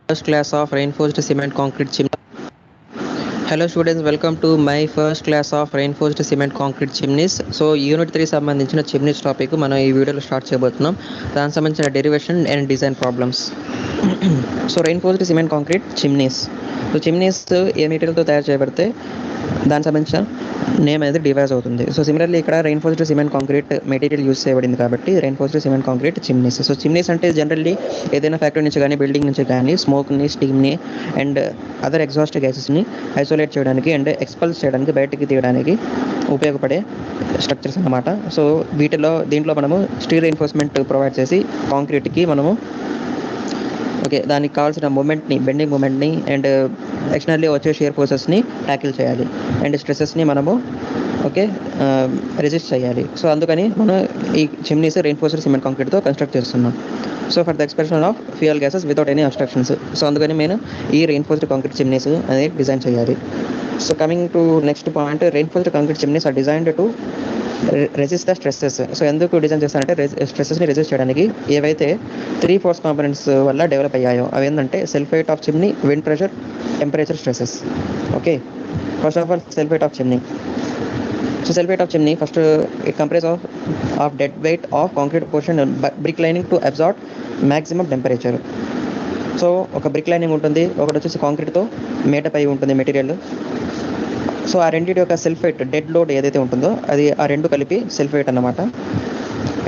First class of reinforced cement concrete chimney. Hello students, welcome to my first class of reinforced cement concrete chimneys. So unit 3 సంబంధించిన chimneys topic మనం ఈ వీడియోలో start చేయబోతున్నాం. దానికి సంబంధించిన derivation and design problems. So reinforced cement concrete chimneys. So chimneys ఏ మెటీరియల్తో తయారు చేయబడితే దానికి సంబంధించిన నేమ్ అనేది డివైజ్ అవుతుంది. సో సిమిలర్లీ ఇక్కడ reinforced cement concrete material use చేయబడింది కాబట్టి reinforced cement concrete chimneys. So chimneys అంటే జనరల్లీ ఏదైనా ఫ్యాక్టరీ నుంచి కానీ బిల్డింగ్ నుంచి కానీ స్మోక్ని, స్టీమ్ని అండ్ అదర్ ఎగ్జాస్ట్ గ్యాసెస్ని ఐసోలేట్ చేయడానికి అండ్ ఎక్స్పల్స్ చేయడానికి, బయటికి తీయడానికి ఉపయోగపడే స్ట్రక్చర్స్ అన్నమాట. సో దీంట్లో మనము స్టీల్ రెయిన్ఫోర్స్మెంట్ ప్రొవైడ్ చేసి కాంక్రీట్కి మనము దానికి కావాల్సిన మూమెంట్ని, బెండింగ్ మూమెంట్ని అండ్ ఎక్స్టర్నల్లీ వచ్చే షియర్ ఫోర్సెస్ని ట్యాకిల్ చేయాలి అండ్ స్ట్రెసెస్ని మనము రెసిస్ట్ చేయాలి. సో అందుకని మనం ఈ చిమ్నీస్ రెయిన్ఫోర్స్డ్ సిమెంట్ కాంక్రీట్తో కన్స్ట్రక్ట్ చేస్తున్నాం. So for the expression of fuel gases without any obstructions. So అందుకని నేను ఈ రెయిన్ఫోర్స్డ్ కాంక్రీట్ చిమ్నీస్ అనేది డిజైన్ చేయాలి. So coming to next point, reinforced concrete chimneys are designed to resist the stresses. So ఎందుకు design చేస్తానంటే స్ట్రెస్సెస్ని resist చేయడానికి ఏవైతే 3 ఫోర్స్ కాంపోనెంట్స్ వల్ల డెవలప్ అయ్యాయో అవి ఏంటంటే self weight of chimney, wind pressure, temperature, stresses. Okay, first of all self weight of chimney. So self weight of chimney first it comprise of dead weight of concrete portion brick lining to absorb maximum temperature. So ఒక brick lining ఉంటుంది, ఒకటి వచ్చేసి కాంక్రీట్తో మేటప్ అయి ఉంటుంది material. So ఆ రెండింటి యొక్క self wait, dead load ఏదైతే ఉంటుందో అది ఆ రెండు కలిపి సెల్ఫ్ వెయిట్ అన్నమాట.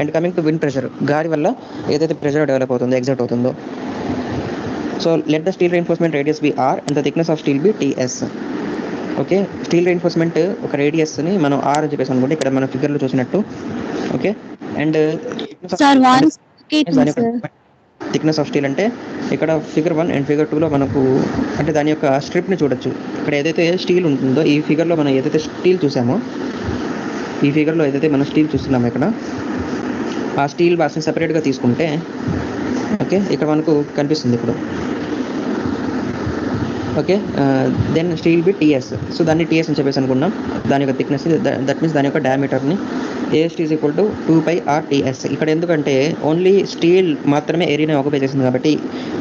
And coming to wind pressure, గాలి వల్ల ఏదైతే ప్రెషర్ డెవలప్ అవుతుందో, ఎగ్జర్ట్ అవుతుందో. So let the steel reinforcement radius be R and the thickness of steel be TS. Okay, steel reinforcement ఒక రేడియస్ని మనం ఆర్ అని చెప్పేసి అనుకుంటే ఇక్కడ మన ఫిగర్లో చూసినట్టు. Okay, and thickness of steel అంటే ఇక్కడ ఫిగర్ 1 అండ్ ఫిగర్ 2లో మనకు అంటే దాని యొక్క స్ట్రిప్ని చూడొచ్చు. ఇక్కడ ఏదైతే స్టీల్ ఉంటుందో ఈ ఫిగర్లో మనం ఏదైతే స్టీల్ చూసామో, ఈ ఫిగర్లో ఏదైతే మనం స్టీల్ చూస్తున్నామో ఇక్కడ ఆ స్టీల్ బాక్స్ని సపరేట్గా తీసుకుంటే ఓకే ఇక్కడ మనకు కనిపిస్తుంది ఇప్పుడు. Okay, then steel be TS. So దాన్ని టీఎస్ అని చెప్పేసి అనుకున్నాం. దాని యొక్క థిక్నెస్, దట్ మీన్స్ దాని యొక్క డయామీటర్ని AST is equal to 2πr/ts. ఇక్కడ ఎందుకంటే ఓన్లీ స్టీల్ మాత్రమే ఏరియాని ఆక్యుపై చేసింది కాబట్టి,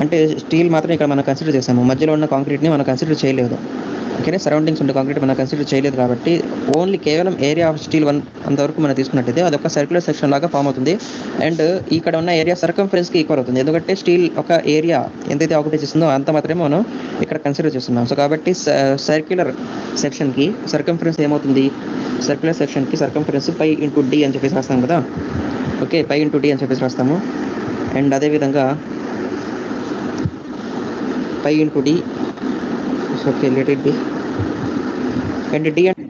అంటే స్టీల్ మాత్రమే ఇక్కడ మనం కన్సిడర్ చేసాము, మధ్యలో ఉన్న కాంక్రీట్ని మనం కన్సిడర్ చేయలేదు. ఓకేనే, సరౌండింగ్స్ ఉండే కాంక్రీట్ మనం కన్సిడర్ చేయలేదు కాబట్టి ఓన్లీ కేవలం ఏరియా ఆఫ్ స్టీల్ 1 అంతవరకు మనం తీసుకున్నట్టయితే అదొక సర్క్యులర్ సెక్షన్ లాగా ఫామ్ అవుతుంది. అండ్ ఇక్కడ ఉన్న ఏరియా సర్కంఫరెన్స్కి ఈక్వల్ అవుతుంది, ఎందుకంటే స్టీల్ ఒక ఏరియా ఎంతైతే ఆక్యుపై చేస్తుందో అంత మాత్రమే మనం ఇక్కడ కన్సిడర్ చేస్తున్నాం. సో కాబట్టి సర్క్యులర్ సెక్షన్కి సర్కంఫరెన్స్ ఏమవుతుంది, సర్క్యులర్ సెక్షన్కి సర్కంఫరెన్స్ π/d అని చెప్పేసి రాస్తాం కదా. ఓకే, π/d అని చెప్పేసి రాస్తాము. అండ్ అదేవిధంగా π/d. Okay, let it be. And d అంటే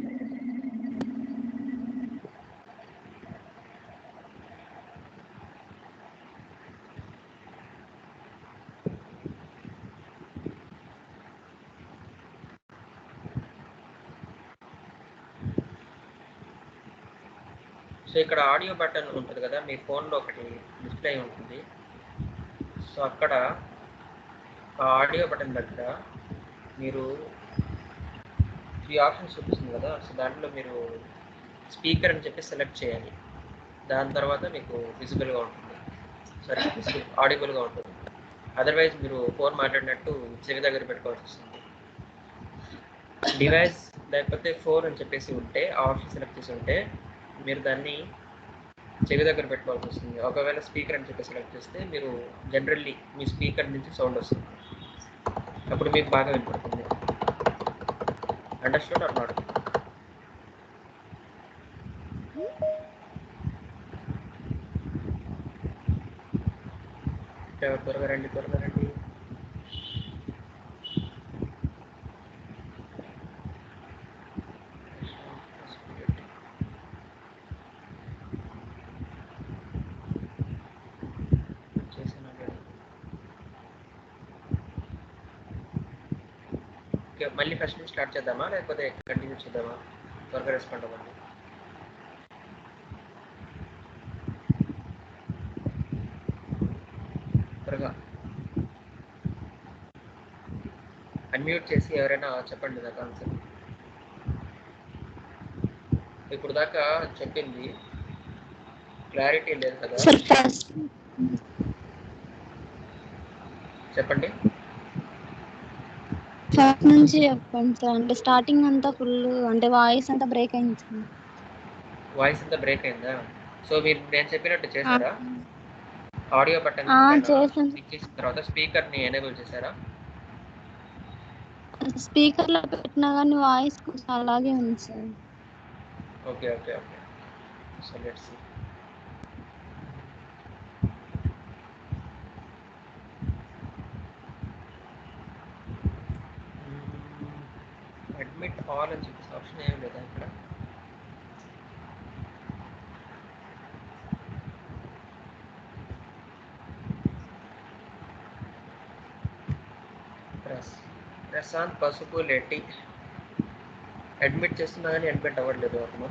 సో ఇక్కడ ఆడియో బటన్ ఉంటుంది కదా, మీ ఫోన్లో ఒకటి డిస్ప్లే ఉంటుంది. సో అక్కడ ఆ ఆడియో బటన్ దగ్గర మీరు 3 ఆప్షన్స్ చూపిస్తుంది కదా. సో దాంట్లో మీరు స్పీకర్ అని చెప్పి సెలెక్ట్ చేయాలి. దాని తర్వాత మీకు విజిబుల్గా ఉంటుంది, సరే ఆడిబుల్గా ఉంటుంది. అదర్వైజ్ మీరు ఫోన్ మాట్లాడినట్టు చెవి దగ్గర పెట్టుకోవాల్సి వస్తుంది. డివైస్ లేకపోతే ఫోన్ అని చెప్పేసి ఉంటే, ఆ ఆప్షన్ సెలెక్ట్ చేసి ఉంటే మీరు దాన్ని చెవి దగ్గర పెట్టుకోవాల్సి వస్తుంది. ఒకవేళ స్పీకర్ అని చెప్పి సెలెక్ట్ చేస్తే మీరు జనరల్లీ మీ స్పీకర్ నుంచి సౌండ్ వస్తుంది, అప్పుడు మీకు బాగా వినపడుతుంది. Understood or not? త్వరగా రండి. ఓకే, మళ్ళీ ఫస్ట్ నుంచి స్టార్ట్ చేద్దామా లేకపోతే కంటిన్యూ చేద్దామా? త్వరగా రెస్పాండ్ అవ్వండి. త్వరగా అన్మ్యూట్ చేసి ఎవరైనా చెప్పండి నాకు ఆన్సర్. ఇప్పుడు దాకా చెప్పింది క్లారిటీ లేదు కదా, చెప్పండి. ఫస్ట్ నుంచి చెప్పండి సార్. అంటే స్టార్టింగ్ అంతా ఫుల్ అంటే వాయిస్ అంతా బ్రేక్ అయింది సార్. వాయిస్ అంతా బ్రేక్ అయిందా? సో మీరు నేను చెప్పినట్టు ఆ, చేశారా? ఆడియో బటన్ పైన చేసాను. క్లిక్ చేసిన తర్వాత స్పీకర్ని ఎనేబుల్ చేశారా? స్పీకర్ లో పెట్టినా కానీ వాయిస్ కొంచెం అలాగే ఉంది sir. Okay okay okay. So let's see. Admit all అని చెప్పేసి ఆప్షన్ ఏం లేదా ఇక్కడ? ప్రశాంత్ పసుపు లెట్టి అడ్మిట్ చేస్తున్నా కానీ అడ్మిట్ అవ్వట్లేదు అతను.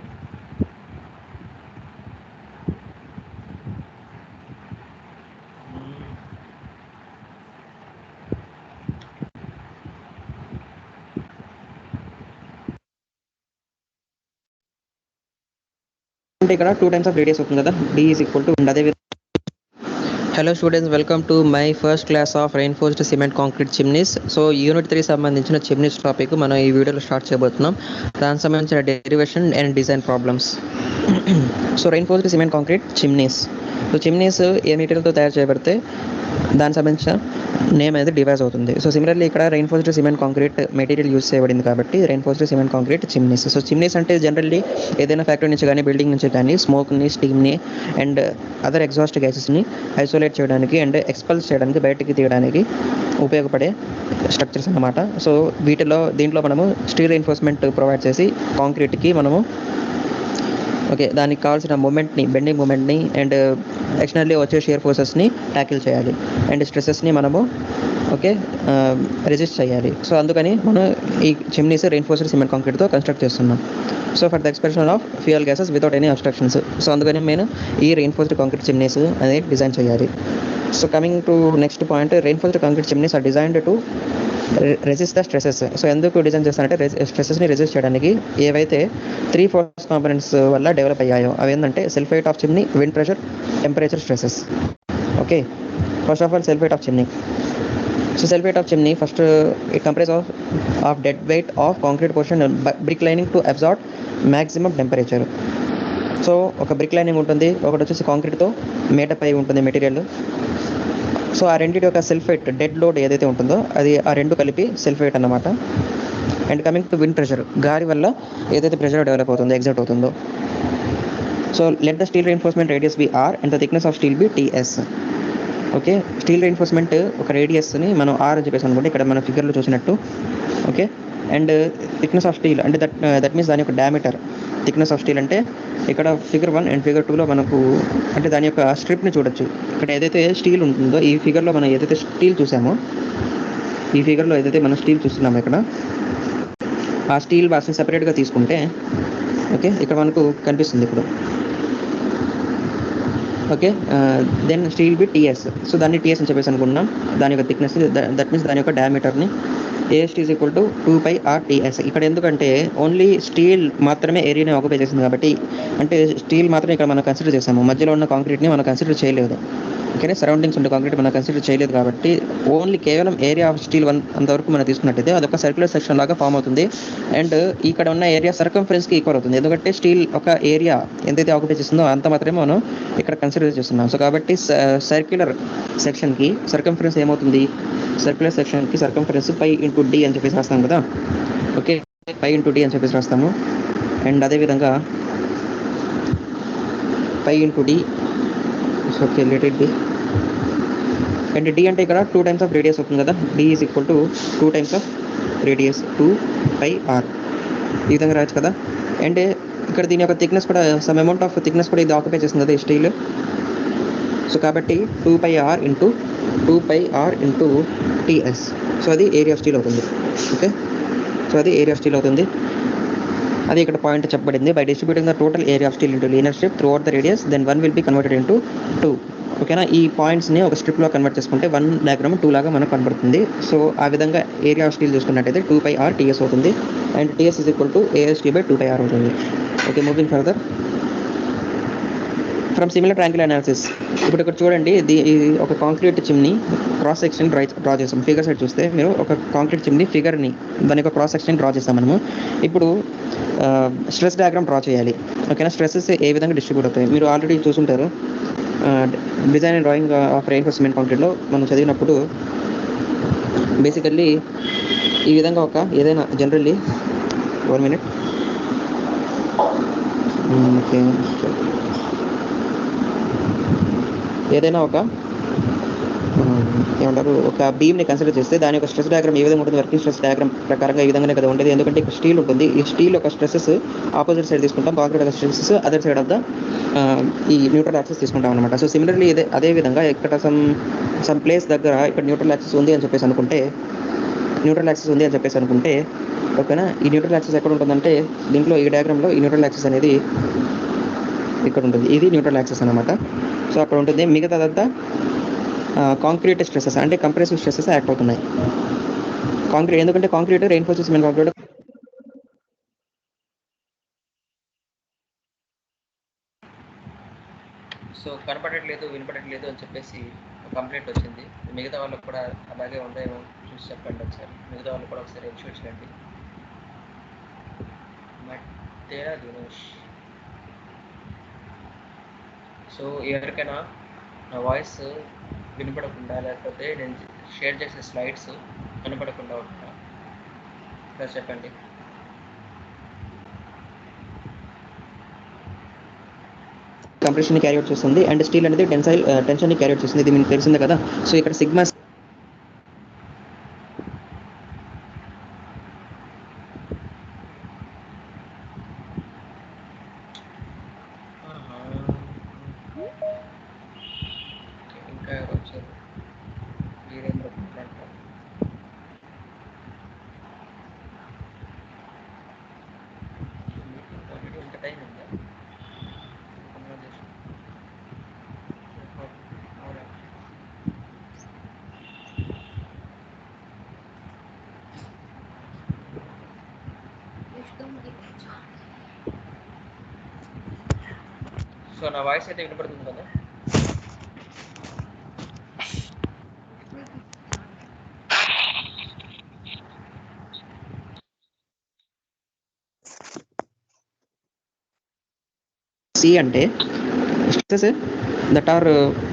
అంటే ఇక్కడ 2 టైమ్స్ ఆఫ్ రేడియస్ అవుతుంది కదా, d ఈజ్ ఈక్వల్ టు అదే. Hello students, welcome to my first class of reinforced cement concrete chimneys. So unit 3 సంబంధించిన చిమ్నీస్ టాపిక్ మనం ఈ వీడియోలో స్టార్ట్ చేయబోతున్నాం. దానికి సంబంధించిన derivation and design problems. So reinforced cement concrete chimneys. So chimneys ఏ మెటీరియల్తో తయారు చేయబడితే దానికి సంబంధించిన నేమ్ అనేది డివైజ్ అవుతుంది. సో సిమిలర్లీ ఇక్కడ reinforced cement concrete material use చేయబడింది కాబట్టి reinforced cement concrete chimneys. So chimneys అంటే జనరల్లీ ఏదైనా ఫ్యాక్టరీ నుంచి కానీ బిల్డింగ్ నుంచి కానీ స్మోక్ని, స్టీమ్ని అండ్ అదర్ ఎగ్జాస్ట్ గ్యాసెస్ని ఐసోలేట్ చేయడానికి అండ్ ఎక్స్పల్స్ చేయడానికి, బయటికి తీయడానికి ఉపయోగపడే స్ట్రక్చర్స్ అన్నమాట. సో దీంట్లో మనము స్టీల్ రెయిన్ఫోర్స్మెంట్ ప్రొవైడ్ చేసి కాంక్రీట్కి మనము దానికి కావాల్సిన మూమెంట్ని, బెండింగ్ మూమెంట్ని అండ్ ఎక్స్టర్నల్లీ వచ్చే షియర్ ఫోర్సెస్ని ట్యాకిల్ చేయాలి అండ్ స్ట్రెసెస్ని మనము రెసిస్ట్ చేయాలి. సో అందుకని మనం ఈ చిమ్నీస్ రెయిన్ఫోర్స్డ్ సిమెంట్ కాంక్రీట్తో కన్స్ట్రక్ట్ చేస్తున్నాం. So for the expression of fuel gases without any obstructions. So అందుకని నేను ఈ రెయిన్ఫోర్స్డ్ కాంక్రీట్ చిమ్నీస్ అనేది డిజైన్ చేయాలి. So coming to next point, reinforced concrete chimneys are designed to resist the stresses. So ఎందుకు design చేస్తానంటే స్ట్రెసెస్ని resist చేయడానికి ఏవైతే 3 ఫోర్స్ కాంపోనెంట్స్ వల్ల డెవలప్ అయ్యాయో అవి ఏంటంటే self weight of chimney, wind pressure, temperature, stresses. Okay, first of all self weight of chimney. So self weight of chimney first it comprise of dead weight of concrete portion brick lining to absorb maximum temperature. So ఒక brick lining ఉంటుంది, ఒకటి వచ్చేసి కాంక్రీట్తో మేటప్ అయి ఉంటుంది material. So ఆ రెండింటి యొక్క self wait, dead load ఏదైతే ఉంటుందో అది ఆ రెండు కలిపి సెల్ఫ్ వెయిట్ అన్నమాట. And coming to wind pressure, గాలి వల్ల ఏదైతే ప్రెషర్ డెవలప్ అవుతుందో, ఎగ్జర్ట్ అవుతుందో. So let the steel reinforcement radius be R and the thickness of steel be TS. Okay, steel reinforcement ఒక రేడియస్ని మనం ఆర్ అని చెప్పేసి అనుకుంటే ఇక్కడ మన ఫిగర్లో చూసినట్టు. Okay, and thickness of steel అంటే దట్ మీన్స్ దాని యొక్క డయామీటర్. థిక్నెస్ ఆఫ్ స్టీల్ అంటే ఇక్కడ ఫిగర్ 1 అండ్ ఫిగర్ 2లో మనకు అంటే దాని యొక్క స్ట్రిప్ని చూడొచ్చు. ఇక్కడ ఏదైతే స్టీల్ ఉంటుందో ఈ ఫిగర్లో మనం ఏదైతే స్టీల్ చూసామో, ఈ ఫిగర్లో ఏదైతే మనం స్టీల్ చూస్తున్నామో ఇక్కడ ఆ స్టీల్ బాక్స్ని సెపరేట్గా తీసుకుంటే ఓకే ఇక్కడ మనకు కనిపిస్తుంది ఇప్పుడు. Okay, then steel be TS. So దాన్ని టీఎస్ అని చెప్పేసి అనుకున్నాం. దాని యొక్క థిక్నెస్, దట్ మీన్స్ దాని యొక్క డయామీటర్ని AST is equal to 2πr/ts. ఇక్కడ ఎందుకంటే ఓన్లీ స్టీల్ మాత్రమే ఏరియాని ఆక్యుపై చేసింది కాబట్టి, అంటే స్టీల్ మాత్రం ఇక్కడ మనం కన్సిడర్ చేసాము, మధ్యలో ఉన్న కాంక్రీట్ని మనం కన్సిడర్ చేయలేదు. ఓకే, సరౌండింగ్స్ ఉండే కాంక్రీట్ మనం కన్సిడర్ చేయలేదు కాబట్టి ఓన్లీ కేవలం ఏరియా ఆఫ్ స్టీల్ అంతవరకు మనం తీసుకున్నట్టయితే అదొక సర్క్యులర్ సెక్షన్ లాగా ఫామ్ అవుతుంది. అండ్ ఇక్కడ ఉన్న ఏరియా సర్కంఫరెన్స్కి ఈక్వల్ అవుతుంది, ఎందుకంటే స్టీల్ ఒక ఏరియా ఎంతైతే ఆక్యుపై చేస్తుందో అంత మాత్రమే మనం ఇక్కడ కన్సిడర్ చేస్తున్నాం. సో కాబట్టి సర్క్యులర్ సెక్షన్కి సర్కంఫరెన్స్ ఏమవుతుంది, సర్క్యులర్ సెక్షన్కి సర్కంఫరెన్స్ π/d అని చెప్పేసి రాస్తాం కదా. ఓకే, π/d అని చెప్పేసి రాస్తాము. అండ్ అదేవిధంగా π/d. Okay, let it be. And d అంటే ఇక్కడ 2 టైమ్స్ ఆఫ్ రేడియస్ అవుతుంది కదా, d is equal to 2 times of radius 2πr. ఈ విధంగా రాయొచ్చు కదా. అండ్ ఇక్కడ దీని యొక్క థిక్నెస్ కూడా సమ్ అమౌంట్ ఆఫ్ థిక్నెస్ కూడా ఇది ఆక్యుపై చేస్తుంది కదా ఈ స్టీల్. సో కాబట్టి 2πr ఇంటూ ts. సో అది ఏరియా ఆఫ్ స్టీల్ అవుతుంది. ఓకే, సో అది ఏరియా ఆఫ్ స్టీల్ అవుతుంది. అది ఇక్కడ పాయింట్ చెప్పబడింది. By distributing the total area of steel into linear strip throughout the radius then 1 will be converted into 2. ఓకేనా, ఈ పాయింట్స్ని ఒక స్ట్రిప్లో కన్వర్ట్ చేసుకుంటే 1 డయాగ్రామ్ 2 లాగా మనకు కనబడుతుంది. సో ఆ విధంగా ఏరియా ఆఫ్ స్టీల్ చూసుకున్నట్టయితే 2πr/ts అవుతుంది. And ts is equal to AST/2πr అవుతుంది. Okay, moving further. From similar triangle analysis. ఇప్పుడు ఇక్కడ చూడండి, ఇది ఒక concrete chimney cross section draw చేస్తాం. ఫిగర్ సైడ్ చూస్తే మీరు ఒక కాంక్రీట్ చిమ్ని ఫిగర్ని దాని యొక్క క్రాస్ సెక్షన్ డ్రా చేస్తాం మనము. ఇప్పుడు స్ట్రెస్ డయాగ్రామ్ డ్రా చేయాలి. ఓకేనా, స్ట్రెస్సెస్ ఏ విధంగా డిస్ట్రిబ్యూట్ అవుతాయి మీరు ఆల్రెడీ చూసుంటారు. Design and drawing of reinforcement కాంక్రీట్లో మనం చదివినప్పుడు బేసికల్లీ ఈ విధంగా ఒక ఏదైనా జనరల్లీ 1 minute. ఓకే, ఏదైనా ఒక ఏమంటారు, ఒక బీమ్ని కన్సిడర్ చేస్తే దాని యొక్క స్ట్రెస్ డయాగ్రామ్ ఏ విధంగా ఉంటుంది, వర్కింగ్ స్ట్రెస్ డయాగ్రామ్ ప్రకారంగా ఈ విధంగానే కదా ఉంటుంది. ఎందుకంటే ఇక్కడ స్టీల్ ఉంటుంది, ఈ స్టీల్ యొక్క స్ట్రెసెస్ ఆపోజిట్ సైడ్ తీసుకుంటాం, కాంక్రీట్ యొక్క stresses other side of the ఈ న్యూట్రల్ యాక్సిస్ తీసుకుంటాం అనమాట. సో సిమిలర్లీ అదే విధంగా ఇక్కడ సమ్ ప్లేస్ దగ్గర ఇక్కడ న్యూట్రల్ యాక్సిస్ ఉంది అని చెప్పేసి అనుకుంటే ఓకేనా, ఈ న్యూట్రల్ యాక్సిస్ ఎక్కడ ఉంటుందంటే దీంట్లో ఈ డయాగ్రామ్లో ఈ న్యూట్రల్ యాక్సిస్ అనేది ఇక్కడ ఉంటుంది. ఇది న్యూట్రల్ యాక్సిస్ అనమాట. సో అక్కడ ఉంటుంది. మిగతాదంతా కాంక్రీట్ స్ట్రెసెస్ అంటే కంప్రెసివ్ స్ట్రెసెస్ యాక్ట్ అవుతున్నాయి. ఎందుకంటే concrete reinforced cement concrete so కనపడట్లేదు, వినపడట్లేదు అని చెప్పేసి కంప్లైంట్ వచ్చింది. మిగతా వాళ్ళకి కూడా అలాగే ఉందేమో చూసి చెప్పండి ఒకసారి. మిగతా వాళ్ళు కూడా ఒకసారి ఇన్షూర్ చేయండి. మట్టేరా దినేష్. సో ఎవరికైనా నా వాయిస్ వినపడకుండా లేకపోతే నేను షేర్ చేసే స్లైడ్స్ కనపడకుండా ఉంటా చెప్పండి. కంప్రెషన్ క్యారీ అవుట్ చేస్తుంది అండ్ స్టీల్ అనేది టెన్షన్ క్యారీ అవుట్ చేస్తుంది. ఇది మీకు తెలిసిందే కదా. సో ఇక్కడ సిగ్మా ఇంకా వచ్చారు వీరేంద్ర ఎంత టైం ఉందా? సో నా వాయిస్ అయితే వినపడుతుంది కదా. సి అంటే stresses that are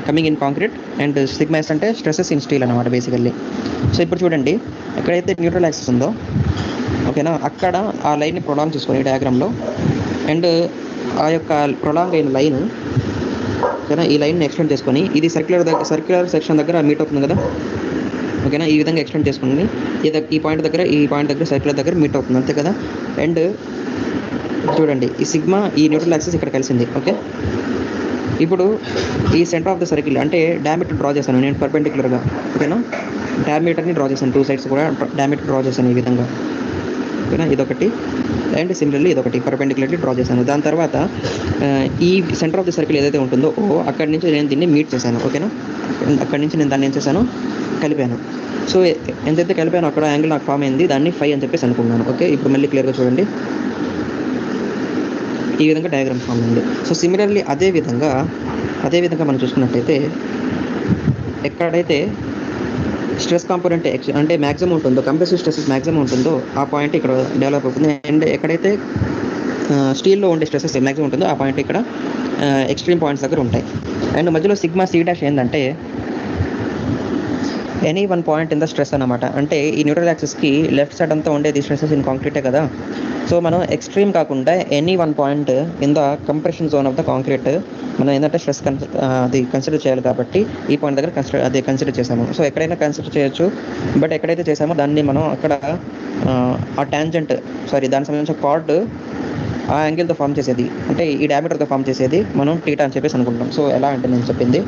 coming in concrete and sigmas అంటే స్ట్రెసెస్ ఇన్ స్టీల్ అనమాట బేసికల్లీ. సో ఇప్పుడు చూడండి, ఎక్కడైతే న్యూట్రల్ యాక్సిస్ ఉందో ఓకేనా, అక్కడ ఆ లైన్ని ప్రొలాంగ్ చేసుకొని డయాగ్రామ్లో అండ్ ఆ యొక్క ప్రొలాంగ్ అయిన లైన్ ఓకేనా, ఈ లైన్ని ఎక్స్టెండ్ చేసుకొని ఇది సర్క్యులర్ సెక్షన్ దగ్గర మీట్ అవుతుంది కదా. ఓకేనా, ఈ విధంగా ఎక్స్టెండ్ చేసుకుని ఈ పాయింట్ దగ్గర సర్క్యులర్ దగ్గర మీట్ అవుతుంది అంతే కదా. అండ్ చూడండి, ఈ సిగ్మా ఈ న్యూట్రల్ యాక్సిస్ ఇక్కడ కలిసింది. ఓకే, ఇప్పుడు ఈ సెంటర్ ఆఫ్ ద సర్కిల్ అంటే డయామీటర్ డ్రా చేశాను నేను పర్పెండిక్యులర్గా. ఓకేనా, డయామీటర్ని డ్రా చేశాను, 2 sides కూడా డయామీటర్ డ్రా చేశాను ఈ విధంగా. ఓకేనా, ఇదొకటి అండ్ సిమిలర్లీ ఇదొకటి పర్పెండిక్యులర్లీ డ్రా చేశాను. దాని తర్వాత ఈ సెంటర్ ఆఫ్ ద సర్కిల్ ఏదైతే ఉంటుందో అక్కడి నుంచి నేను దీన్ని మీట్ చేశాను. ఓకేనా, అక్కడి నుంచి నేను దాన్ని ఏం చేశాను, కలిపాను. సో ఎంతైతే కలిపాను అక్కడ యాంగిల్ నాకు ఫామ్ అయింది, దాన్ని ఫై అని చెప్పేసి అనుకున్నాను. ఓకే, ఇప్పుడు మళ్ళీ క్లియర్గా చూడండి, ఈ విధంగా డయాగ్రామ్ ఫామ్ అయింది. సో సిమిలర్లీ అదే విధంగా మనం చూసుకున్నట్టయితే ఎక్కడైతే స్ట్రెస్ కాంపోనెంట్ అంటే మ్యాక్సిమం ఉంటుందో, కంప్రెసివ్ స్ట్రెసెస్ మ్యాక్సిమం ఉంటుందో ఆ పాయింట్ ఇక్కడ డెవలప్ అవుతుంది. అండ్ ఎక్కడైతే స్టీల్లో ఉండే స్ట్రెసెస్ మ్యాక్సిమం ఉంటుందో ఆ పాయింట్ ఇక్కడ ఎక్స్ట్రీమ్ పాయింట్స్ దగ్గర ఉంటాయి. అండ్ మధ్యలో సిగ్మా సి డాష్ ఏంటంటే any 1 point in the stress అనమాట. అంటే ఈ న్యూట్రల్ యాక్సిస్కి లెఫ్ట్ సైడ్ అంతా ఉండేది స్ట్రెసెస్ ఇన్ కాంక్రీటే కదా. సో మనం ఎక్స్ట్రీమ్ కాకుండా any 1 point in the compression zone of the concrete మనం ఏంటంటే స్ట్రెస్ అది కన్సిడర్ చేయాలి కాబట్టి ఈ పాయింట్ దగ్గర కన్సిడర్ చేసాము. సో ఎక్కడైనా కన్సిడర్ చేయొచ్చు, బట్ ఎక్కడైతే చేసామో దాన్ని మనం అక్కడ ఆ టాంజెంట్ దానికి సంబంధించిన కార్డ్ ఆ యాంగిల్తో ఫామ్ చేసేది, అంటే ఈ డయామీటర్తో ఫామ్ చేసేది మనం టీటా అని చెప్పేసి అనుకుంటాం. సో ఎలా అంటే నేను చెప్పింది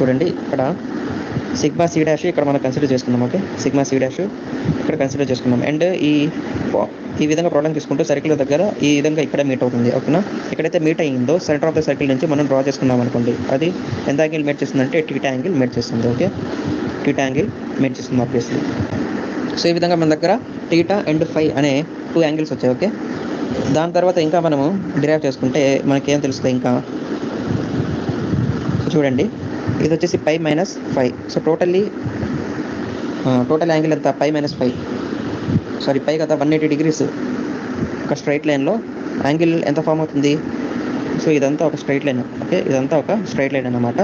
చూడండి, ఇక్కడ సిగ్మా సి డాష్ ఇక్కడ మనం కన్సిడర్ చేసుకున్నాం. ఓకే, సిగ్మా సి డాష్ ఇక్కడ కన్సిడర్ చేసుకున్నాం. అండ్ ఈ విధంగా ప్రాబ్లం తీసుకుంటూ సర్కిల్ దగ్గర ఈ విధంగా ఇక్కడ మీట్ అవుతుంది. ఓకేనా, ఎక్కడైతే మీట్ అయ్యిందో సెంటర్ ఆఫ్ ద సర్కిల్ నుంచి మనం డ్రా చేసుకున్నాం అనుకోండి, అది ఎంత యాంగిల్ మేట్ చేస్తుందంటే టీటా యాంగిల్ మేట్ చేస్తుంది. ఓకే, టీటా యాంగిల్ మేట్ చేస్తుంది ఆబ్వియస్లీ. సో ఈ విధంగా మన దగ్గర టీటా అండ్ ఫై అనే 2 యాంగిల్స్ వచ్చాయి. ఓకే, దాని తర్వాత ఇంకా మనము డిరైవ్ చేసుకుంటే మనకేం తెలుస్తుంది, ఇంకా చూడండి ఇది వచ్చేసి pi minus 5. So total angle ఎంత పై మైనస్ 5, సారీ పై కదా 180 డిగ్రీస్ ఒక స్ట్రైట్ లైన్లో యాంగిల్ ఎంత ఫామ్ అవుతుంది. సో ఇదంతా ఒక స్ట్రైట్ లైన్, ఓకే, ఇదంతా ఒక స్ట్రైట్ లైన్ అన్నమాట.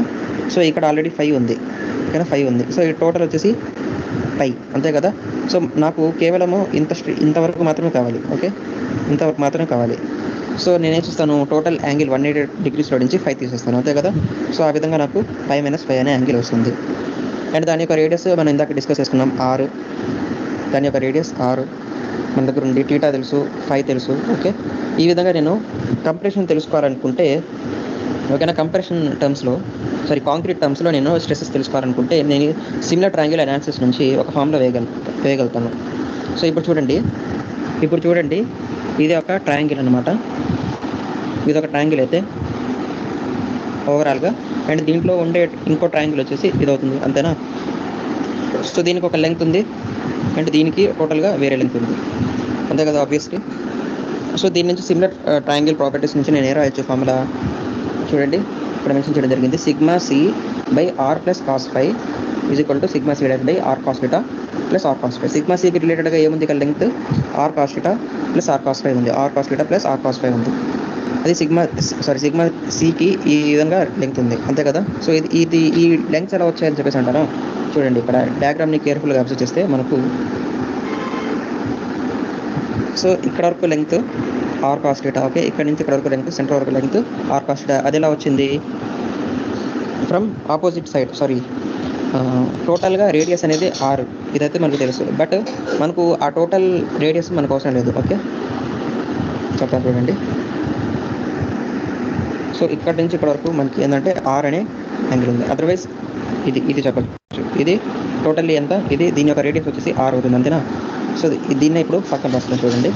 సో ఇక్కడ ఆల్రెడీ 5 ఉంది, ఓకేనా, 5 ఉంది. సో ఈ టోటల్ వచ్చేసి పై, అంతే కదా. సో నాకు కేవలము ఇంతవరకు మాత్రమే కావాలి, ఓకే, ఇంతవరకు మాత్రమే కావాలి. సో నేనేం చేస్తాను, టోటల్ యాంగిల్ 180 డిగ్రీస్లో నుంచి 5 తీసేస్తాను, అంతే కదా. సో ఆ విధంగా నాకు పై మైనస్ 5 అనే యాంగిల్ వస్తుంది. అండ్ దాని యొక్క రేడియస్ మనం ఇందాక డిస్కస్ చేసుకున్నాం 6. దాని యొక్క రేడియస్ 6 మన దగ్గర ఉంది. టీటా తెలుసు, 5 తెలుసు, ఓకే. ఈ విధంగా నేను కంప్రెషన్ తెలుసుకోవాలనుకుంటే, ఓకేనా, కాంక్రీట్ టర్మ్స్లో నేను స్ట్రెసెస్ తెలుసుకోవాలనుకుంటే నేను సిమిలర్ ట్రయాంగిల్ అనాలిసిస్ నుంచి ఒక ఫామ్లో వేయగలుగుతాను. సో ఇప్పుడు చూడండి ఇది ఒక ట్రయాంగిల్ అనమాట. ఇది ఒక ట్రయాంగిల్ అయితే ఓవరాల్గా, అండ్ దీంట్లో ఉండే ఇంకో ట్రయాంగిల్ వచ్చేసి ఇది అవుతుంది, అంతేనా. సో దీనికి ఒక లెంగ్త్ ఉంది అండ్ దీనికి టోటల్గా వేరే లెంగ్త్ ఉంది, అంతే కదా, ఆబ్వియస్లీ. సో దీని నుంచి సిమిలర్ ట్రయాంగిల్ ప్రాపర్టీస్ నుంచి నేను ఏ రాయొచ్చు ఫార్ములా చూడండి, ఇక్కడ మెన్షన్ చేయడం జరిగింది. Sigma C by R plus cos phi is equal to sigma C by R cos theta plus R cos phi. Sigma సికి రిలేటెడ్గా ఏముంది ఇక్కడ length are cos theta plus R cos phi ఉంది, R cos theta plus R cos phi ఉంది. అది sigma సికి ఈ విధంగా లెంగ్త్ ఉంది, అంతే కదా. సో ఇది ఈ లెంగ్త్స్ ఎలా వచ్చాయని చెప్పేసి అంటారా, చూడండి ఇక్కడ డయాగ్రామ్ని కేర్ఫుల్గా అబ్జర్వ్ చేస్తే మనకు, సో ఇక్కడ వరకు length are cos theta, okay, ఇక్కడ నుంచి ఇక్కడ వరకు లెంగ్త్, సెంటర్ వరకు లెంగ్త్ ఆర్ కాస్ థీటా. అది ఎలా వచ్చింది, ఫ్రమ్ ఆపోజిట్ సైడ్, టోటల్గా రేడియస్ అనేది 6, ఇదైతే మనకు తెలుసు. బట్ మనకు ఆ టోటల్ రేడియస్ మనకు అవసరం లేదు, ఓకే, చెప్తాను చూడండి. సో ఇక్కడ నుంచి ఇక్కడ వరకు మనకి ఏంటంటే ఆర్ అనే యాంగిల్ ఉంది. అదర్వైజ్ ఇది చెప్పచ్చు, ఇది టోటల్లీ ఎంత, దీని యొక్క రేడియస్ వచ్చేసి 6 అవుతుంది, అంతేనా. సో దీన్ని ఇప్పుడు పక్కన రాస్తాను చూడండి.